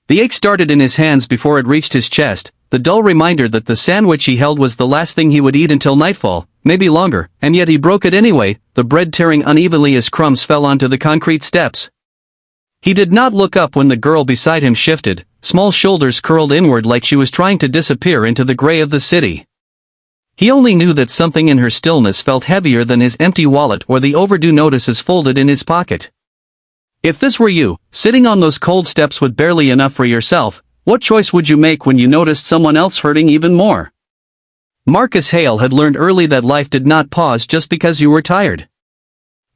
The ache started in his hands before it reached his chest, the dull reminder that the sandwich he held was the last thing he would eat until nightfall, maybe longer, and yet he broke it anyway, the bread tearing unevenly as crumbs fell onto the concrete steps. He did not look up when the girl beside him shifted, small shoulders curled inward like she was trying to disappear into the gray of the city. He only knew that something in her stillness felt heavier than his empty wallet or the overdue notices folded in his pocket. If this were you, sitting on those cold steps with barely enough for yourself, what choice would you make when you noticed someone else hurting even more? Marcus Hale had learned early that life did not pause just because you were tired.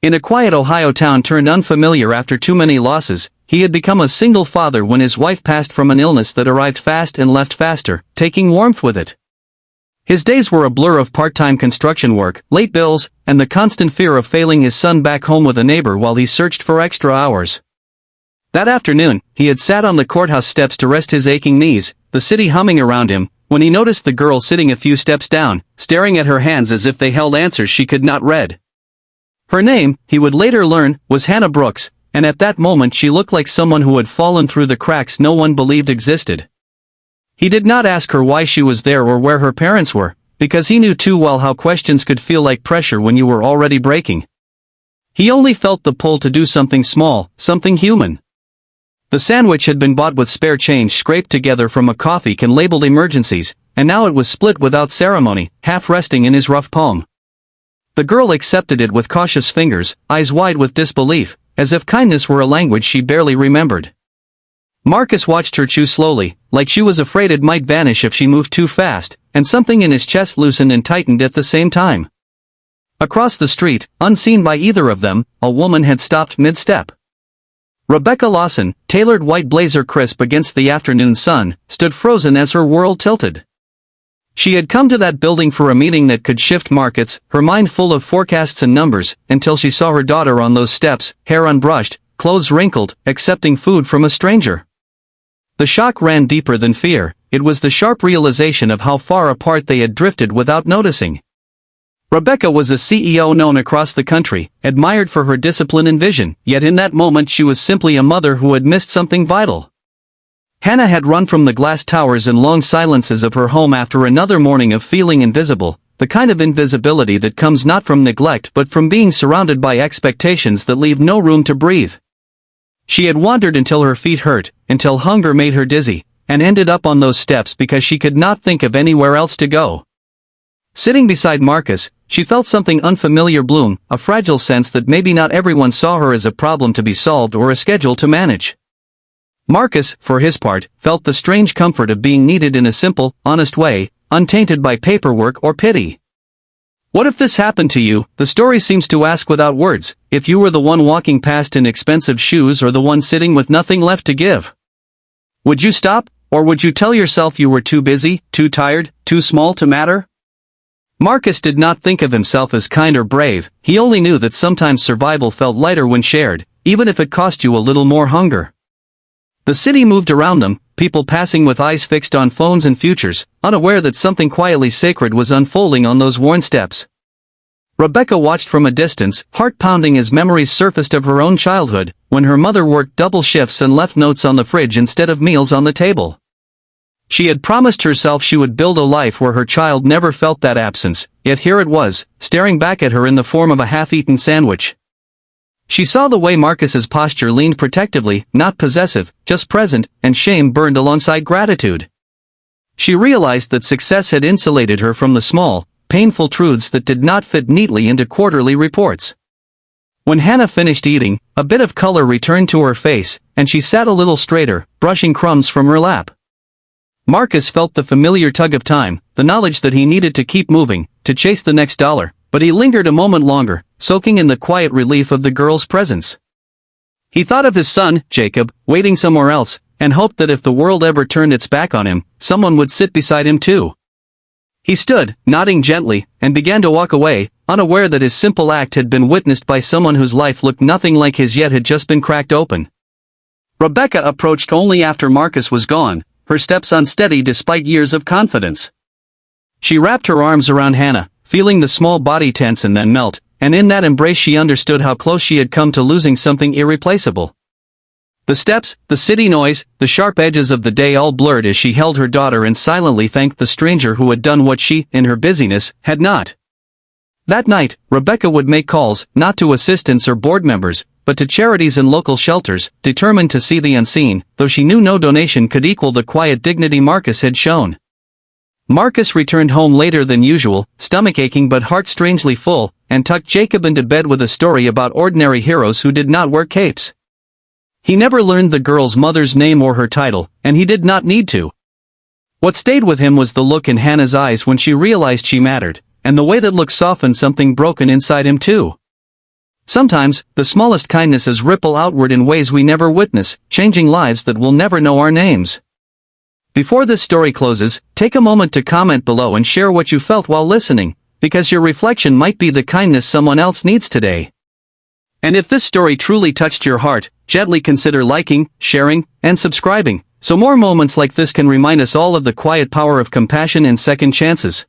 In a quiet Ohio town turned unfamiliar after too many losses, he had become a single father when his wife passed from an illness that arrived fast and left faster, taking warmth with it. His days were a blur of part-time construction work, late bills, and the constant fear of failing his son back home with a neighbor while he searched for extra hours. That afternoon, he had sat on the courthouse steps to rest his aching knees, the city humming around him, when he noticed the girl sitting a few steps down, staring at her hands as if they held answers she could not read. Her name, he would later learn, was Hannah Brooks, and at that moment she looked like someone who had fallen through the cracks no one believed existed. He did not ask her why she was there or where her parents were, because he knew too well how questions could feel like pressure when you were already breaking. He only felt the pull to do something small, something human. The sandwich had been bought with spare change scraped together from a coffee can labeled emergencies, and now it was split without ceremony, half resting in his rough palm. The girl accepted it with cautious fingers, eyes wide with disbelief, as if kindness were a language she barely remembered. Marcus watched her chew slowly, like she was afraid it might vanish if she moved too fast, and something in his chest loosened and tightened at the same time. Across the street, unseen by either of them, a woman had stopped mid-step. Rebecca Lawson, tailored white blazer crisp against the afternoon sun, stood frozen as her world tilted. She had come to that building for a meeting that could shift markets, her mind full of forecasts and numbers, until she saw her daughter on those steps, hair unbrushed, clothes wrinkled, accepting food from a stranger. The shock ran deeper than fear, it was the sharp realization of how far apart they had drifted without noticing. Rebecca was a CEO known across the country, admired for her discipline and vision, yet in that moment she was simply a mother who had missed something vital. Hannah had run from the glass towers and long silences of her home after another morning of feeling invisible, the kind of invisibility that comes not from neglect but from being surrounded by expectations that leave no room to breathe. She had wandered until her feet hurt, until hunger made her dizzy, and ended up on those steps because she could not think of anywhere else to go. Sitting beside Marcus, she felt something unfamiliar bloom, a fragile sense that maybe not everyone saw her as a problem to be solved or a schedule to manage. Marcus, for his part, felt the strange comfort of being needed in a simple, honest way, untainted by paperwork or pity. What if this happened to you, the story seems to ask without words, if you were the one walking past in expensive shoes or the one sitting with nothing left to give? Would you stop, or would you tell yourself you were too busy, too tired, too small to matter? Marcus did not think of himself as kind or brave, he only knew that sometimes survival felt lighter when shared, even if it cost you a little more hunger. The city moved around them, people passing with eyes fixed on phones and futures, unaware that something quietly sacred was unfolding on those worn steps. Rebecca watched from a distance, heart pounding as memories surfaced of her own childhood, when her mother worked double shifts and left notes on the fridge instead of meals on the table. She had promised herself she would build a life where her child never felt that absence, yet here it was, staring back at her in the form of a half-eaten sandwich. She saw the way Marcus's posture leaned protectively, not possessive, just present, and shame burned alongside gratitude. She realized that success had insulated her from the small, painful truths that did not fit neatly into quarterly reports. When Hannah finished eating, a bit of color returned to her face, and she sat a little straighter, brushing crumbs from her lap. Marcus felt the familiar tug of time, the knowledge that he needed to keep moving, to chase the next dollar, but he lingered a moment longer, soaking in the quiet relief of the girl's presence. He thought of his son, Jacob, waiting somewhere else, and hoped that if the world ever turned its back on him, someone would sit beside him too. He stood, nodding gently, and began to walk away, unaware that his simple act had been witnessed by someone whose life looked nothing like his yet had just been cracked open. Rebecca approached only after Marcus was gone, her steps unsteady despite years of confidence. She wrapped her arms around Hannah, feeling the small body tense and then melt, and in that embrace she understood how close she had come to losing something irreplaceable. The steps, the city noise, the sharp edges of the day all blurred as she held her daughter and silently thanked the stranger who had done what she, in her busyness, had not. That night, Rebecca would make calls, not to assistants or board members, but to charities and local shelters, determined to see the unseen, though she knew no donation could equal the quiet dignity Marcus had shown. Marcus returned home later than usual, stomach aching but heart strangely full, and tucked Jacob into bed with a story about ordinary heroes who did not wear capes. He never learned the girl's mother's name or her title, and he did not need to. What stayed with him was the look in Hannah's eyes when she realized she mattered, and the way that look softened something broken inside him too. Sometimes, the smallest kindnesses ripple outward in ways we never witness, changing lives that will never know our names. Before this story closes, take a moment to comment below and share what you felt while listening, because your reflection might be the kindness someone else needs today. And if this story truly touched your heart, gently consider liking, sharing, and subscribing, so more moments like this can remind us all of the quiet power of compassion and second chances.